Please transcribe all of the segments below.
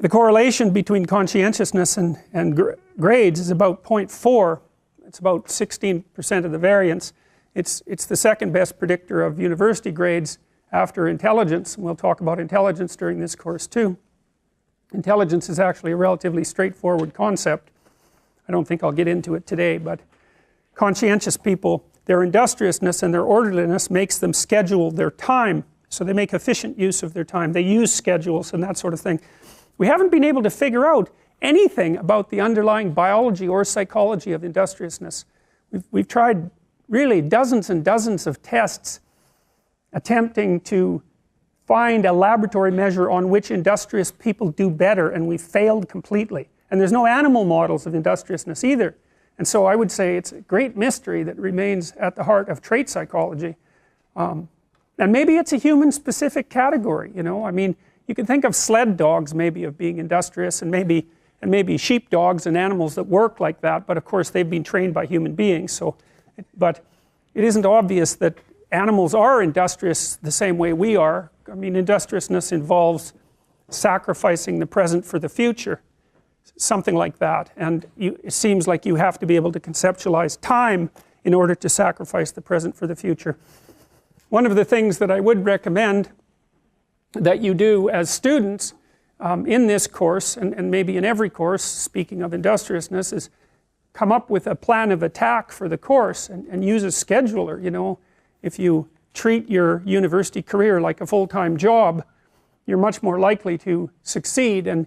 The correlation between conscientiousness and grades is about 0.4. It's about 16% of the variance. It's the second best predictor of university grades after intelligence, and we'll talk about intelligence during this course too. Intelligence is actually a relatively straightforward concept. I don't think I'll get into it today, but conscientious people, their industriousness and their orderliness makes them schedule their time, so they make efficient use of their time. They use schedules and that sort of thing. We haven't been able to figure out anything about the underlying biology or psychology of industriousness. We've tried really dozens and dozens of tests attempting to find a laboratory measure on which industrious people do better, and we failed completely. And there's no animal models of industriousness either. And so I would say it's a great mystery that remains at the heart of trait psychology. And maybe it's a human specific category, you know. I mean, you can think of sled dogs maybe of being industrious, and maybe sheepdogs and animals that work like that, but of course they've been trained by human beings. So, but it isn't obvious that animals are industrious the same way we are. I mean, industriousness involves sacrificing the present for the future, something like that. And it seems like you have to be able to conceptualize time in order to sacrifice the present for the future. One of the things that I would recommend that you do as students in this course, and maybe in every course, speaking of industriousness, is come up with a plan of attack for the course and use a scheduler. You know, if you treat your university career like a full-time job, you're much more likely to succeed. And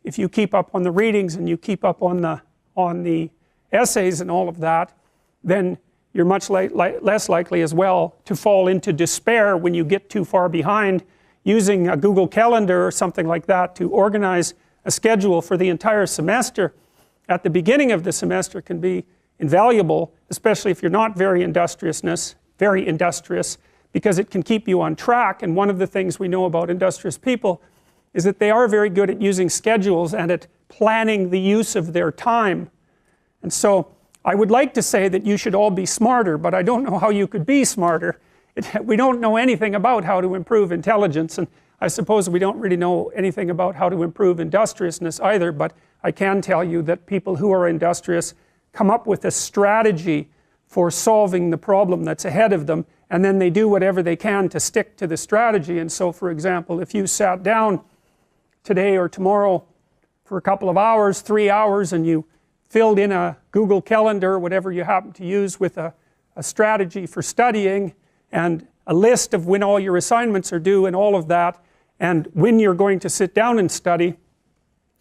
if you keep up on the readings and you keep up on the essays and all of that, then you're much less likely as well to fall into despair when you get too far behind. Using a Google Calendar or something like that to organize a schedule for the entire semester at the beginning of the semester can be invaluable, especially if you're not very industrious, because it can keep you on track. And one of the things we know about industrious people is that they are very good at using schedules and at planning the use of their time. And so I would like to say that you should all be smarter, but I don't know how you could be smarter. We don't know anything about how to improve intelligence, and I suppose we don't really know anything about how to improve industriousness either, but I can tell you that people who are industrious come up with a strategy for solving the problem that's ahead of them, and then they do whatever they can to stick to the strategy. And so, for example, if you sat down today or tomorrow for a couple of hours, 3 hours, and you filled in a Google Calendar or whatever you happen to use with a strategy for studying, and a list of when all your assignments are due and all of that, and when you're going to sit down and study,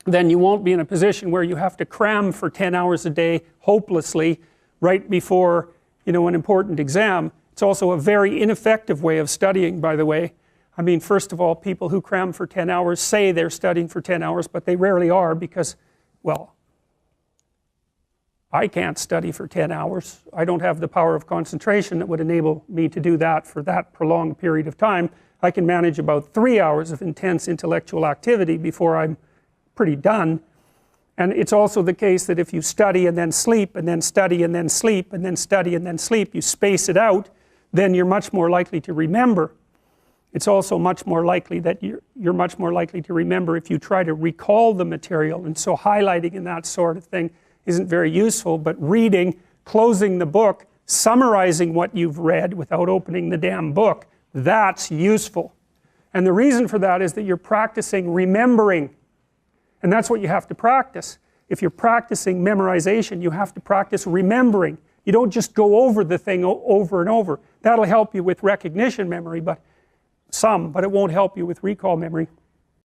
then you won't be in a position where you have to cram for 10 hours a day hopelessly right before, you know, an important exam. It's also a very ineffective way of studying, by the way. I mean, first of all, people who cram for 10 hours say they're studying for 10 hours, but they rarely are because, well, I can't study for 10 hours. I don't have the power of concentration that would enable me to do that for that prolonged period of time. I can manage about 3 hours of intense intellectual activity before I'm pretty done. And it's also the case that if you study and then sleep and then study and then sleep and then study and then sleep, you space it out, then you're much more likely to remember. It's also much more likely that you're much more likely to remember if you try to recall the material, and so highlighting and that sort of thing isn't very useful, but reading, closing the book, summarizing what you've read without opening the damn book, that's useful. And the reason for that is that you're practicing remembering. And that's what you have to practice. If you're practicing memorization, you have to practice remembering. You don't just go over the thing over and over. That'll help you with recognition memory, but it won't help you with recall memory.